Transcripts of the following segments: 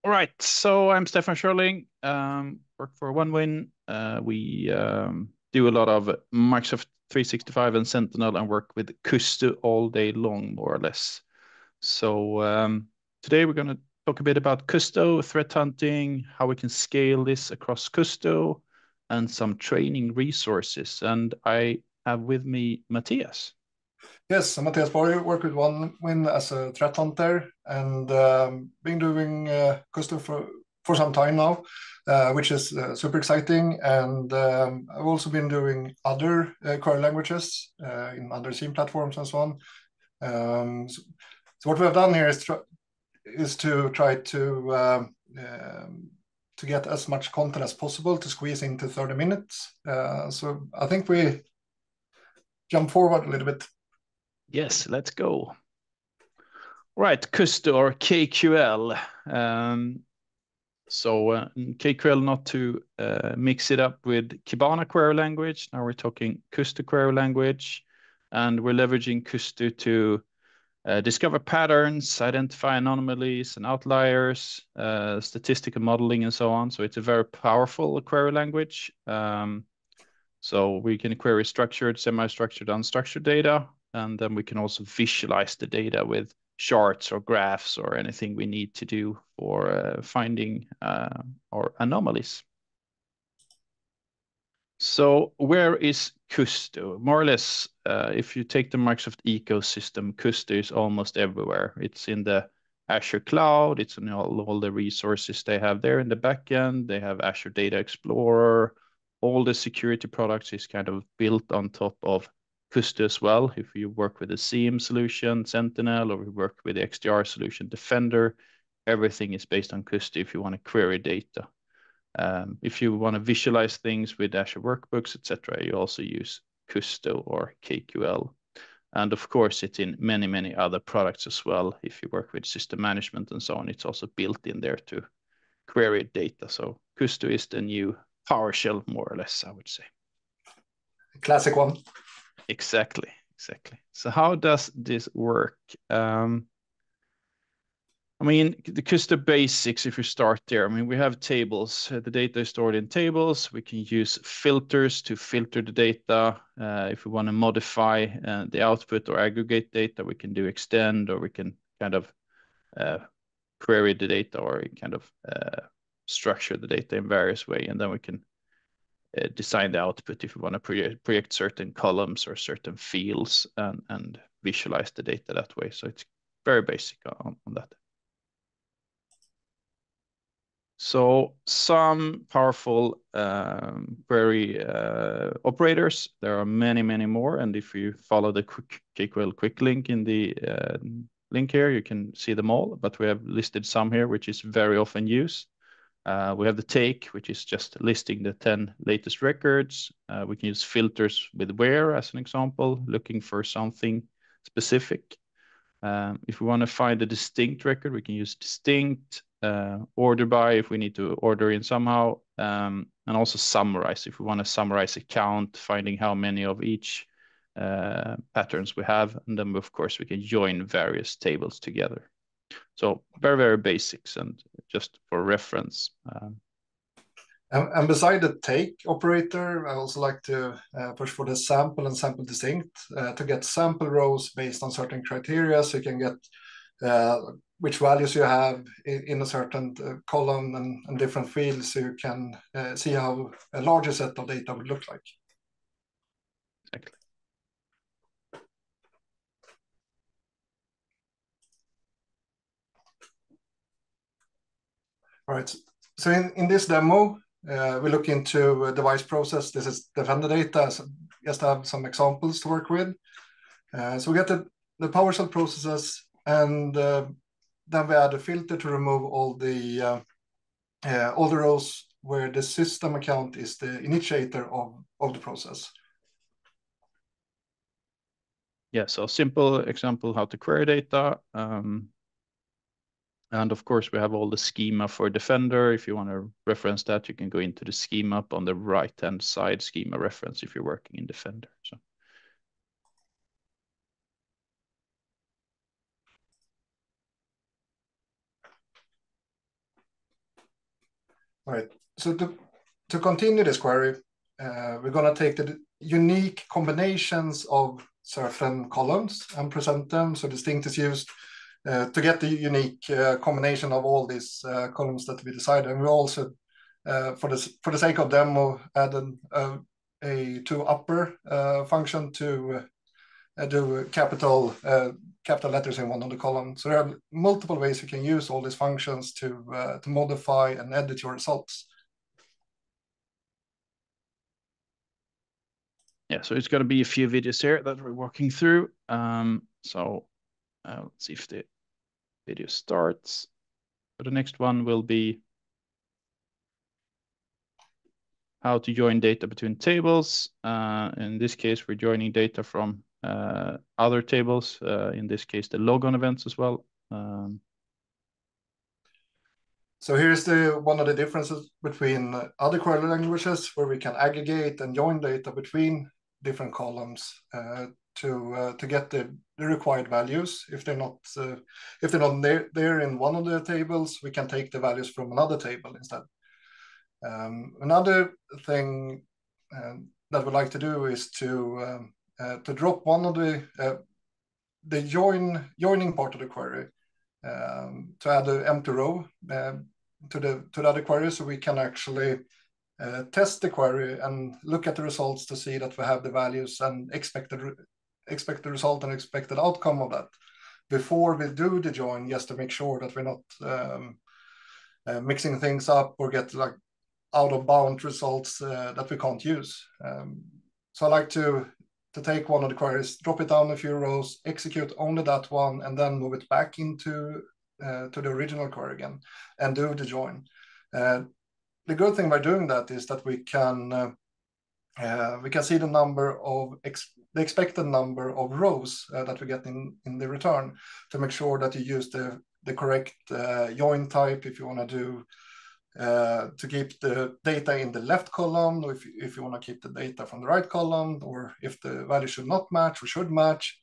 All right, so I'm Stefan Schörling, work for OneWin. We do a lot of Microsoft 365 and Sentinel and work with Kusto all day long, more or less. So today we're going to talk a bit about Kusto, threat hunting, how we can scale this across Kusto, and some training resources. And I have with me Matthias. Yes, I'm Matthias Borg, work with OneWin as a threat hunter and been doing Kusto for some time now, which is super exciting. And I've also been doing other query languages in other scene platforms and so on. So what we have done here is to try to get as much content as possible to squeeze into 30 minutes. So I think we jump forward a little bit. Yes, let's go. Right, Kusto or KQL. KQL, not to mix it up with Kibana query language. Now we're talking Kusto query language, and we're leveraging Kusto to discover patterns, identify anomalies and outliers, statistical modeling, and so on. So it's a very powerful query language. So we can query structured, semi-structured, unstructured data, and then we can also visualize the data with charts or graphs or anything we need to do for finding or anomalies. So where is Kusto? More or less, if you take the Microsoft ecosystem, Kusto is almost everywhere. It's in the Azure cloud. It's in all the resources they have there in the backend. They have Azure Data Explorer. All the security products is kind of built on top of Kusto as well. If you work with the SIEM solution, Sentinel, or you work with the XDR solution, Defender, everything is based on Kusto if you want to query data. If you want to visualize things with Azure Workbooks, etc., you also use Kusto or KQL. And of course, it's in many, many other products as well. If you work with system management and so on, it's also built in there to query data. So Kusto is the new PowerShell, more or less, I would say. Classic one. Exactly. So how does this work? I mean, the Kusto basics, if you start there, I mean, we have tables. The data is stored in tables. We can use filters to filter the data. If we want to modify the output or aggregate data, we can do extend, or we can kind of query the data or kind of structure the data in various ways. And then we can design the output if we want to project certain columns or certain fields and visualize the data that way. So it's very basic on that. So some powerful query operators. There are many, many more. And if you follow the KQL quick link in the link here, you can see them all. But we have listed some here, which is very often used. We have the take, which is just listing the 10 latest records. We can use filters with where, as an example, looking for something specific. If we want to find a distinct record, we can use distinct, order by if we need to order in somehow, and also summarize if we want to summarize a count, finding how many of each patterns we have. And then, of course, we can join various tables together. So very, very basics and just for reference. And beside the take operator, I also like to push for the sample and sample distinct to get sample rows based on certain criteria. So you can get which values you have in a certain column and different fields, so you can see how a larger set of data would look like. Exactly. All right. So in this demo, we look into a device process. This is Defender data, so just to have some examples to work with. So we get the PowerShell processes, and then we add a filter to remove all the rows where the system account is the initiator of the process. Yeah, so simple example how to query data. And of course, we have all the schema for Defender. If you want to reference that, you can go into the schema up on the right-hand side, schema reference, if you're working in Defender. So. All right. So to continue this query, we're going to take the unique combinations of certain columns and present them. So distinct is used to get the unique combination of all these columns that we decided. And we also, for the sake of demo, added a toUpper function to do capital letters in one of the columns. So there are multiple ways you can use all these functions to modify and edit your results. Yeah, so it's going to be a few videos here that we're walking through. So let's see if the video starts. So the next one will be how to join data between tables. In this case, we're joining data from other tables, in this case, the logon events as well. So here's one of the differences between other query languages, where we can aggregate and join data between different columns to get the required values. If they're not there in one of the tables, we can take the values from another table instead. Another thing that we'd like to do is to drop one of the joining part of the query to add an empty row to the other query, so we can actually test the query and look at the results to see that we have the values and expected result and expected outcome of that before we do the join, just to make sure that we're not mixing things up or get like out of bound results that we can't use. So I like to take one of the queries, drop it down a few rows, execute only that one, and then move it back into to the original query again and do the join. The good thing by doing that is that we can see the number of the expected number of rows that we get in the return, to make sure that you use the correct join type if you want to do to keep the data in the left column, or if you want to keep the data from the right column, or if the value should not match or should match.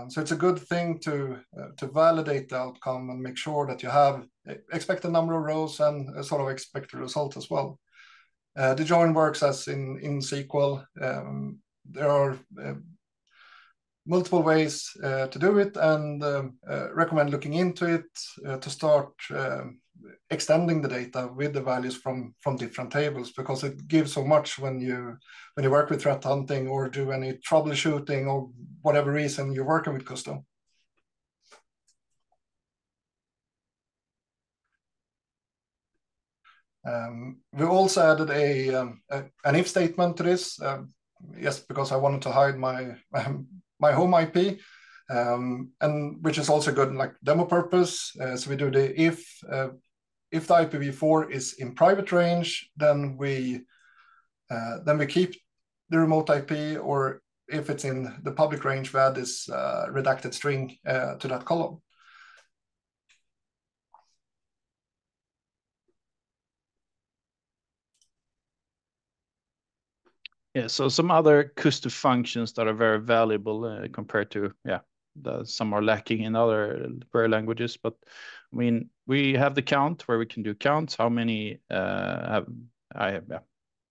So it's a good thing to validate the outcome and make sure that you have expected number of rows and a sort of expected result as well. The join works as in SQL. There are multiple ways to do it, and recommend looking into it to start extending the data with the values from different tables, because it gives so much when you work with threat hunting or do any troubleshooting or whatever reason you're working with Kusto. We also added an if statement to this, yes, because I wanted to hide my my home IP, and which is also good in like demo purpose. So we do the if the IPv4 is in private range, then we keep the remote IP, or if it's in the public range, we add this redacted string to that column. Yeah, so some other Kusto functions that are very valuable compared to, some are lacking in other query languages. But I mean, we have the count, where we can do counts. How many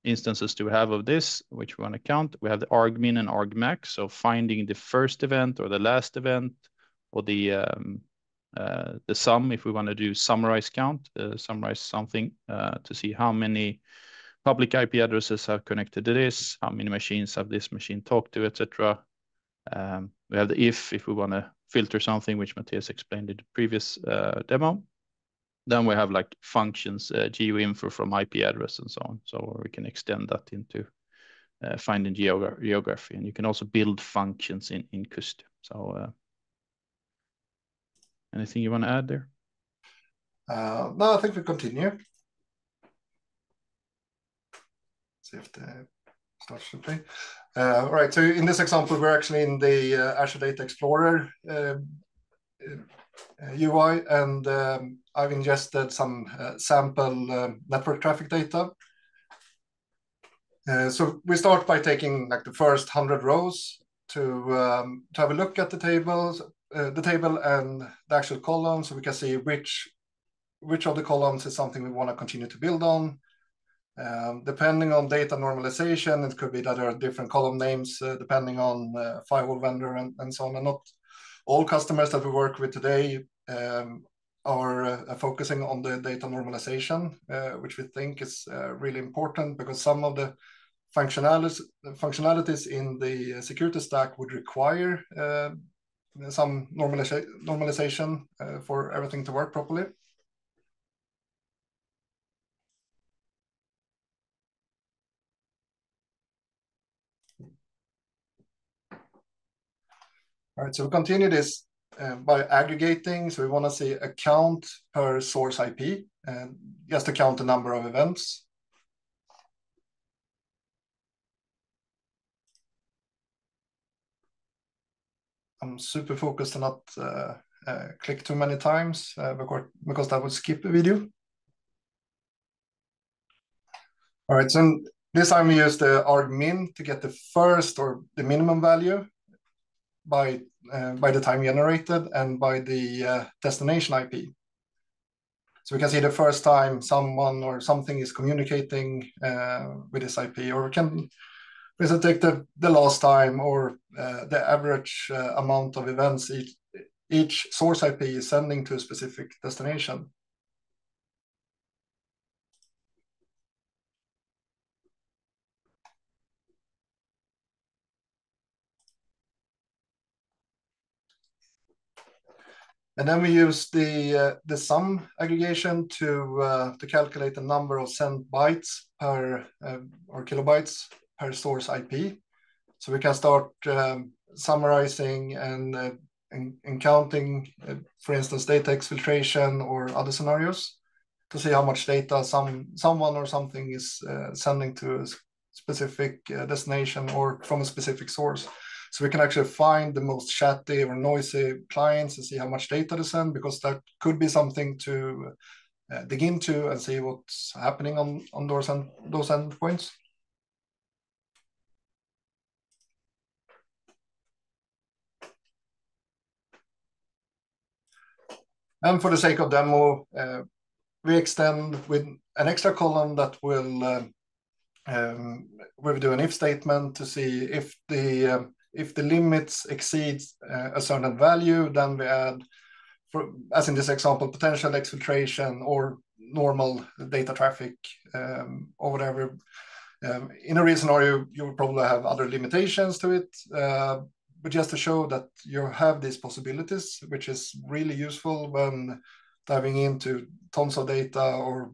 instances do we have of this, which we want to count? We have the argmin and argmax, so finding the first event or the last event, or the sum if we want to do summarize count, summarize something to see how many public IP addresses have connected to this, how many machines have this machine talked to, etc. We have the if we want to filter something, which Matthias explained in the previous demo. Then we have like functions, geoinfo from IP address and so on. So we can extend that into finding geography, and you can also build functions in Kusto. So anything you want to add there? No, I think we continue. See if the start should play. All right, so in this example, we're actually in the Azure Data Explorer UI, and I've ingested some sample network traffic data. So we start by taking like the first 100 rows to have a look at the table and the actual column, so we can see which which of the columns is something we want to continue to build on. Depending on data normalization, it could be that there are different column names depending on firewall vendor and so on. And not all customers that we work with today are focusing on the data normalization, which we think is really important because some of the functionalities in the security stack would require some normalization for everything to work properly. All right, so we continue this by aggregating. So we want to see a count per source IP, and just to count the number of events. I'm super focused to not click too many times because that would skip the video. All right, so this time we use the argmin to get the first or the minimum value by the time generated and by the destination IP. So we can see the first time someone or something is communicating with this IP, or we can take the last time or the average amount of events each source IP is sending to a specific destination. And then we use the sum aggregation to calculate the number of sent bytes per or kilobytes per source IP. So we can start summarizing and counting, for instance, data exfiltration or other scenarios to see how much data someone or something is sending to a specific destination or from a specific source. So we can actually find the most chatty or noisy clients and see how much data they send, because that could be something to dig into and see what's happening on those endpoints. And for the sake of demo, we extend with an extra column that will we'll do an if statement to see if the limits exceeds a certain value, then we add, as in this example, potential exfiltration or normal data traffic or whatever. In a real scenario, you will probably have other limitations to it, but just to show that you have these possibilities, which is really useful when diving into tons of data or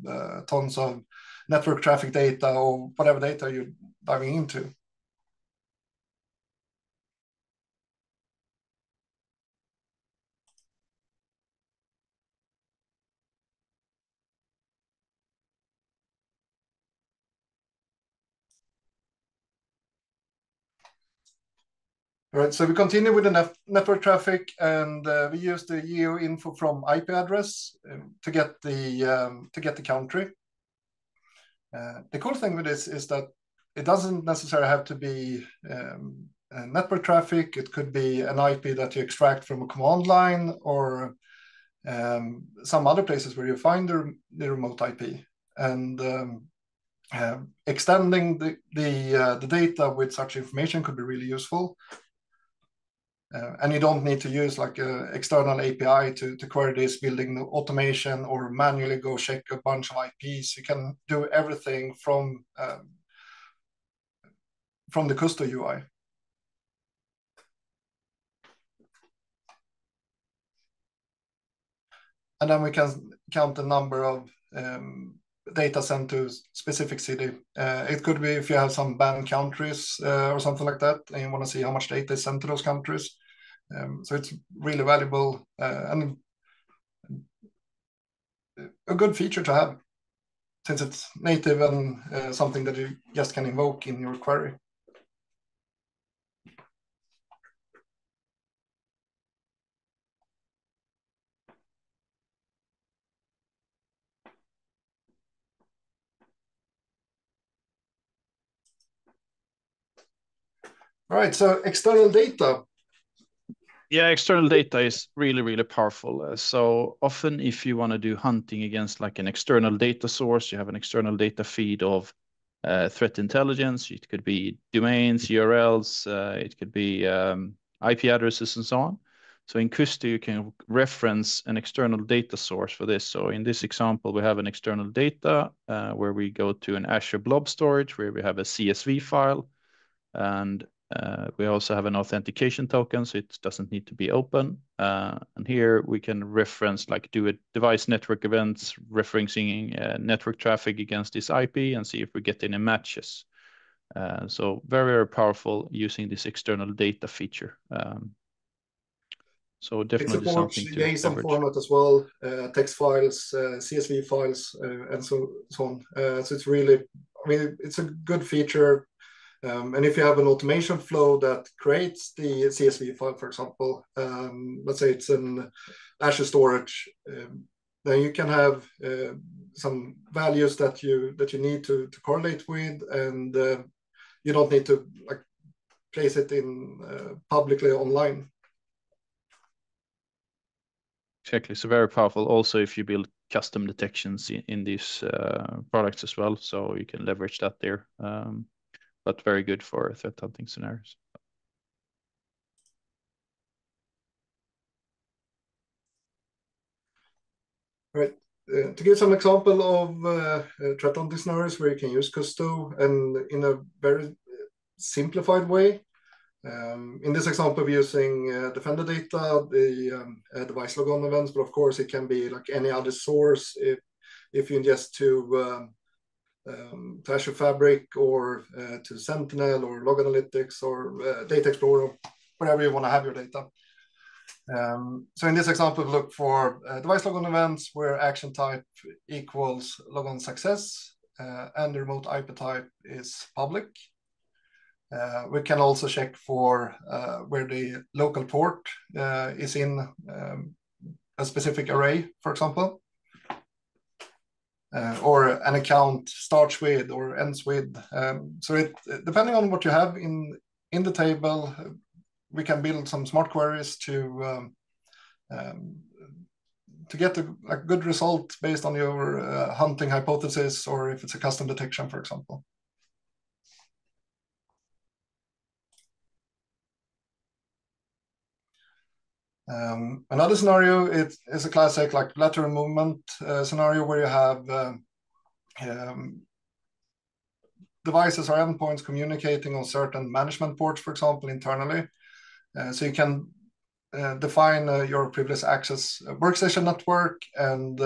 tons of network traffic data or whatever data you're diving into. All right, so we continue with the network traffic, and we use the geo info from IP address to get the country. The cool thing with this is that it doesn't necessarily have to be network traffic. It could be an IP that you extract from a command line or some other places where you find the remote IP. And extending the data with such information could be really useful. And you don't need to use like an external API to query this, building the automation or manually go check a bunch of IPs. You can do everything from the Kusto UI. And then we can count the number of data sent to specific city. It could be if you have some banned countries or something like that, and you want to see how much data is sent to those countries. So it's really valuable and a good feature to have, since it's native and something that you just can invoke in your query. All right, so external data. Yeah, external data is really, really powerful. So often if you want to do hunting against like an external data source, you have an external data feed of threat intelligence. It could be domains, URLs, it could be IP addresses and so on. So in Kusto, you can reference an external data source for this. So in this example, we have an external data where we go to an Azure Blob Storage where we have a CSV file. And we also have an authentication token, so it doesn't need to be open. And here we can reference, like do a device network events, referencing network traffic against this IP and see if we get any matches. So very, very powerful using this external data feature. So definitely something to JSON leverage. format as well, text files, CSV files, and so on. So it's really, I mean, it's a good feature. And if you have an automation flow that creates the CSV file, for example, let's say it's an Azure storage, then you can have some values that you need to correlate with, and you don't need to like place it in publicly online. Exactly. So very powerful. Also, if you build custom detections in these products as well, so you can leverage that there. But very good for threat hunting scenarios. Right. To give some example of threat hunting scenarios where you can use Kusto and in a very simplified way. In this example, we're using Defender data, the device logon events, but of course it can be like any other source if you ingest to Azure Fabric or to Sentinel or Log Analytics or Data Explorer, wherever you want to have your data. So in this example, we look for device logon events where action type equals logon success and the remote IP type is public. We can also check for where the local port is in a specific array, for example, or an account starts with or ends with. So it, depending on what you have in the table, we can build some smart queries to get a good result based on your hunting hypothesis, or if it's a custom detection, for example. Another scenario is a classic like lateral movement scenario where you have devices or endpoints communicating on certain management ports, for example, internally. So you can define your privileged access workstation network and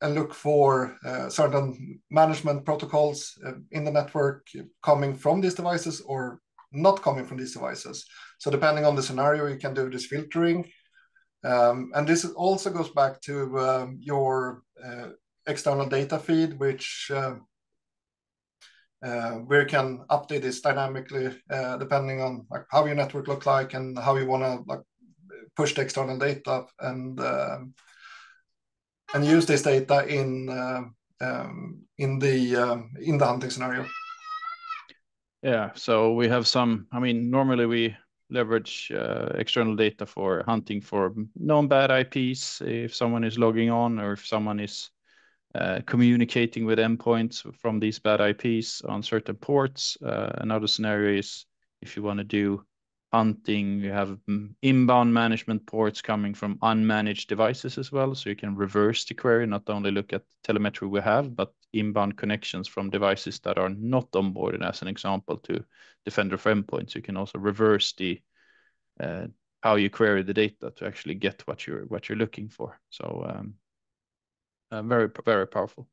look for certain management protocols in the network coming from these devices or not coming from these devices. So depending on the scenario, you can do this filtering. And this also goes back to your external data feed, which where you can update this dynamically depending on like how your network looks like and how you want to like push the external data and use this data in the hunting scenario. Yeah, so we have some, I mean, normally we leverage external data for hunting for known bad IPs, if someone is logging on or if someone is communicating with endpoints from these bad IPs on certain ports. Another scenario is if you want to do hunting, you have inbound management ports coming from unmanaged devices as well. So you can reverse the query, not only look at telemetry we have, but inbound connections from devices that are not onboarded, as an example, to Defender for endpoints. You can also reverse the how you query the data to actually get what you're looking for. So very, very powerful.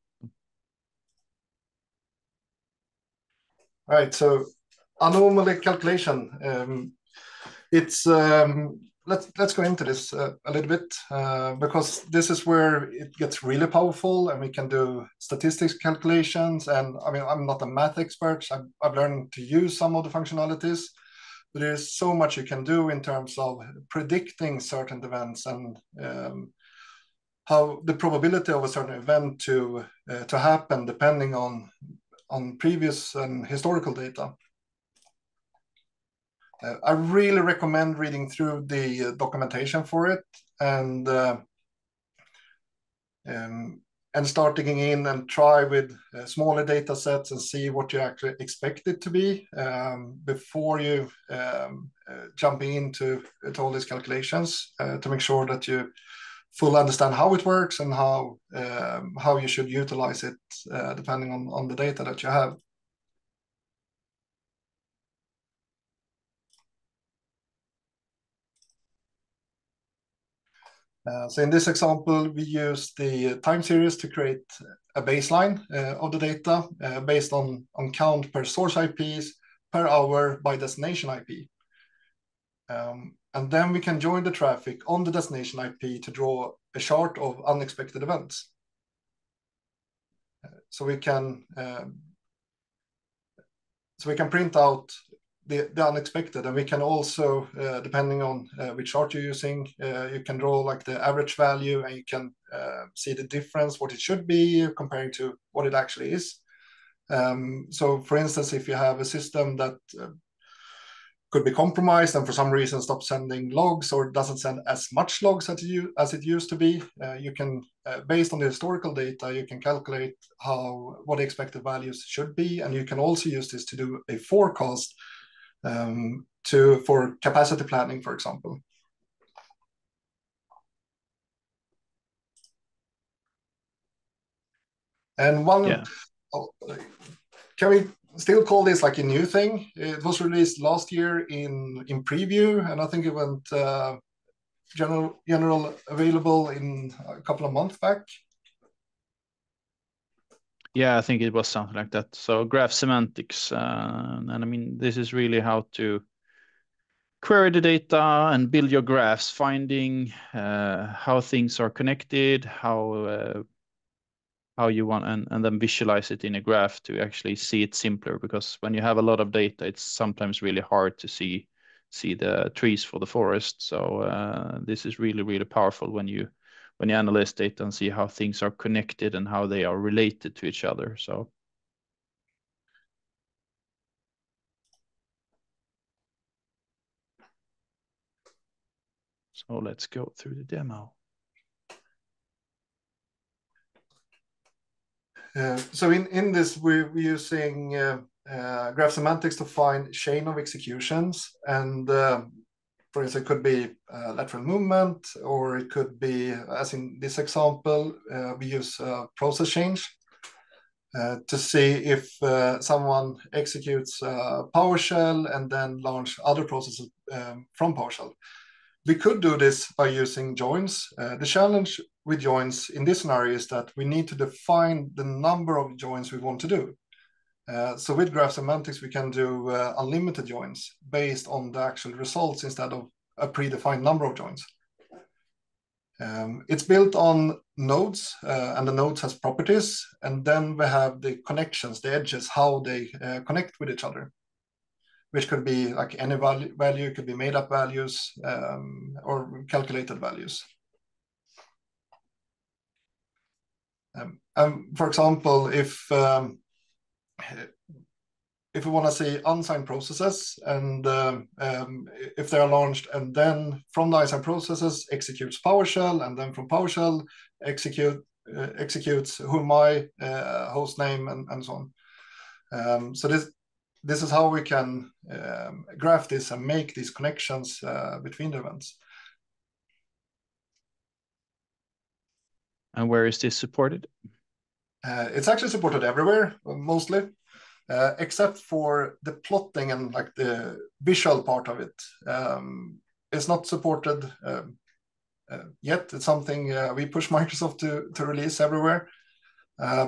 All right, so anomaly calculation. It's let's go into this a little bit because this is where it gets really powerful, and we can do statistics calculations. And I mean, I'm not a math expert. I've learned to use some of the functionalities, but there's so much you can do in terms of predicting certain events and how the probability of a certain event to happen depending on previous and historical data. I really recommend reading through the documentation for it and start digging in and try with smaller data sets and see what you actually expect it to be before you jump into all these calculations to make sure that you fully understand how it works and how you should utilize it depending on the data that you have. So in this example, we use the time series to create a baseline of the data based on count per source IPs per hour by destination IP. And then we can join the traffic on the destination IP to draw a chart of unexpected events. So we can print out the unexpected, and we can also, depending on which chart you're using, you can draw like the average value, and you can see the difference, what it should be comparing to what it actually is. So for instance, if you have a system that could be compromised and for some reason stop sending logs or doesn't send as much logs as it used to be, you can, based on the historical data, you can calculate what the expected values should be, and you can also use this to do a forecast for capacity planning, for example. And can we still call this like a new thing? It was released last year in preview, and I think it went general available in a couple of months back. Yeah, I think it was something like that. So graph semantics, and I mean, this is really how to query the data and build your graphs, finding how things are connected, how you want, and then visualize it in a graph to actually see it simpler. Because when you have a lot of data, it's sometimes really hard to see the trees for the forest. So this is really, really powerful when you analyze data and see how things are connected and how they are related to each other. So let's go through the demo. So in this, we're using graph semantics to find chain of executions, and for instance, it could be lateral movement, or it could be, as in this example, we use process change to see if someone executes PowerShell and then launch other processes from PowerShell. We could do this by using joins. The challenge with joins in this scenario is that we need to define the number of joins we want to do. So with graph semantics, we can do unlimited joins based on the actual results instead of a predefined number of joins. It's built on nodes, and the nodes has properties, and then we have the connections, the edges, how they connect with each other, which could be like any value, could be made up values or calculated values. For example, if we want to see unsigned processes, and if they are launched, and then from the unsigned processes executes PowerShell, and then from PowerShell executes who my host name and so on. So this is how we can graph this and make these connections between the events. And where is this supported? It's actually supported everywhere, mostly, except for the plotting and like the visual part of it. It's not supported yet. It's something we push Microsoft to release everywhere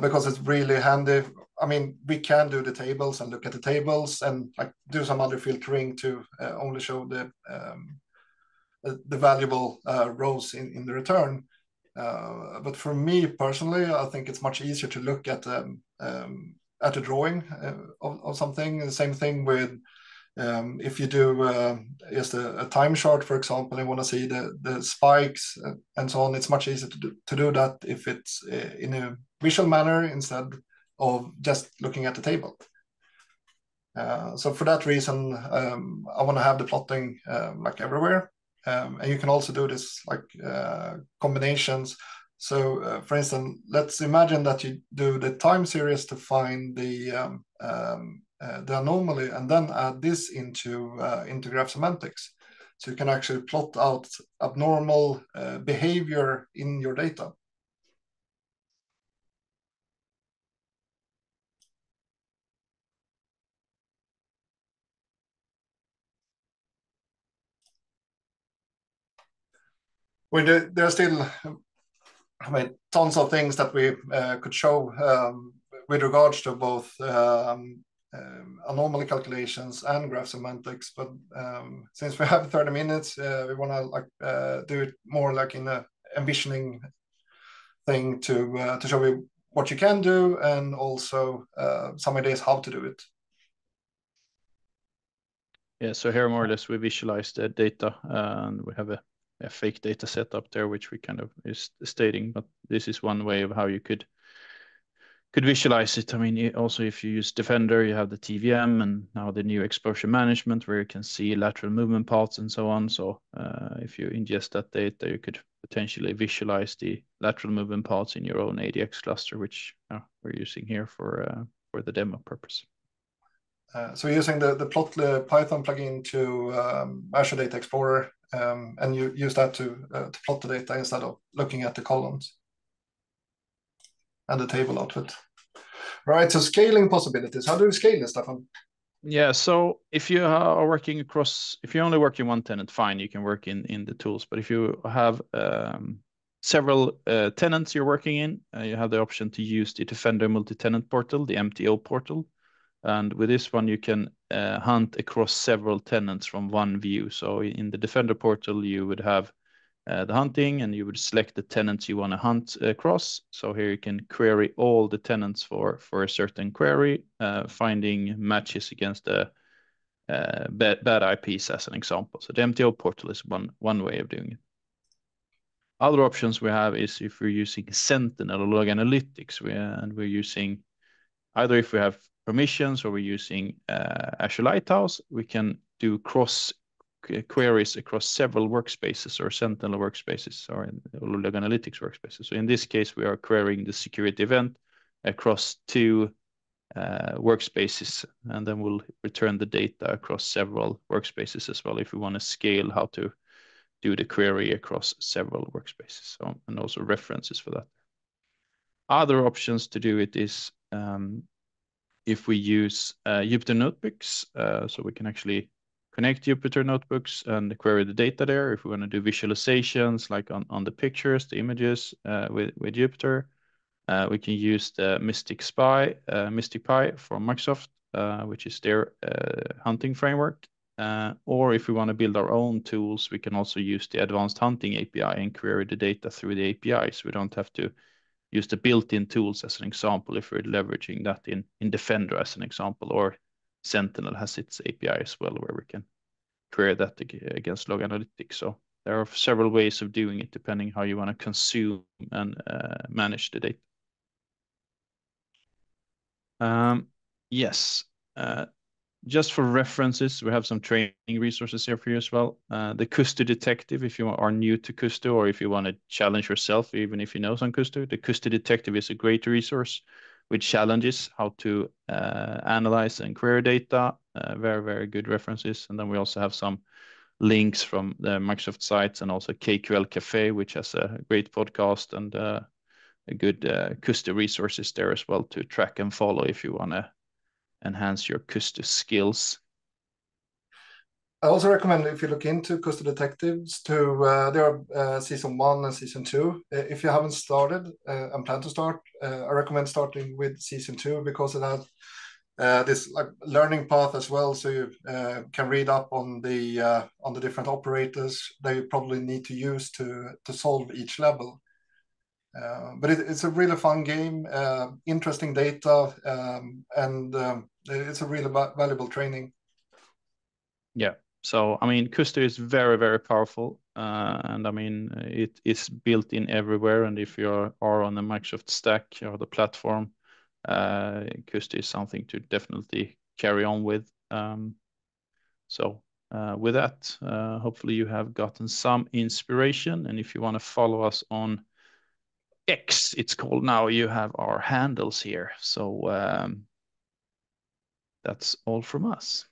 because it's really handy. I mean, we can do the tables and look at the tables and like do some other filtering to only show the valuable rows in the return. But for me personally, I think it's much easier to look at a drawing of something. The same thing with if you do just a time chart, for example, and want to see the spikes and so on. It's much easier to do that if it's in a visual manner instead of just looking at the table. So for that reason, I want to have the plotting like everywhere. And you can also do this like combinations. So for instance, let's imagine that you do the time series to find the anomaly and then add this into graph semantics. So you can actually plot out abnormal behavior in your data. Well, there are still, I mean, tons of things that we could show with regards to both anomaly calculations and graph semantics. But since we have 30 minutes, we want to like do it more like in a envisioning thing to show you what you can do and also some ideas how to do it. Yeah, so here more or less we visualize the data and we have a fake data set up there, which we kind of is stating, but this is one way of how you could visualize it. I mean, also if you use Defender, you have the TVM and now the new exposure management where you can see lateral movement paths and so on. So if you ingest that data, you could potentially visualize the lateral movement paths in your own ADX cluster, which we're using here for the demo purpose. So using the Plotly Python plugin to Azure Data Explorer, and you use that to plot the data instead of looking at the columns and the table output. Right, so scaling possibilities. How do you scale this, Stefan? Yeah, so if you are working across, if you only work in one tenant, fine, you can work in the tools. But if you have several tenants you're working in, you have the option to use the Defender multi-tenant portal, the MTO portal. And with this one, you can hunt across several tenants from one view. So in the Defender portal, you would have the hunting and you would select the tenants you want to hunt across. So here you can query all the tenants for a certain query, finding matches against the bad IPs as an example. So the MTO portal is one way of doing it. Other options we have is if we're using Sentinel or Log Analytics, and we're using either if we have permissions or we're using Azure Lighthouse, we can do cross queries across several workspaces or Sentinel workspaces or Log Analytics workspaces. So in this case, we are querying the security event across two workspaces, and then we'll return the data across several workspaces as well if we want to scale how to do the query across several workspaces. So, and also references for that. Other options to do it is if we use Jupyter Notebooks, so we can actually connect Jupyter Notebooks and query the data there. If we want to do visualizations like on the pictures, the images with Jupyter, we can use the Mystic Pi from Microsoft, which is their hunting framework. Or if we want to build our own tools, we can also use the Advanced Hunting API and query the data through the API. So we don't have to use the built-in tools as an example if we're leveraging that in Defender as an example, or Sentinel has its API as well where we can query that against Log Analytics. So there are several ways of doing it depending how you want to consume and manage the data. Yes, just for references, we have some training resources here for you as well. The Kusto Detective, if you are new to Kusto or if you want to challenge yourself, even if you know some Kusto, the Kusto Detective is a great resource with challenges, how to analyze and query data. Very, very good references. And then we also have some links from the Microsoft sites and also KQL Cafe, which has a great podcast and a good Kusto resources there as well to track and follow if you want to enhance your Kusto skills. I also recommend if you look into Kusto Detectives to there are season 1 and season 2. If you haven't started and plan to start, I recommend starting with season 2 because it has this like learning path as well, so you can read up on the different operators that you probably need to use to solve each level. But it's a really fun game, interesting data, and it's a really valuable training. Yeah. So, I mean, Kusto is very, very powerful. And I mean, it is built in everywhere. And if you are on the Microsoft stack or the platform, Kusto is something to definitely carry on with. So with that, hopefully you have gotten some inspiration. And if you want to follow us on X, it's called now, you have our handles here. So that's all from us.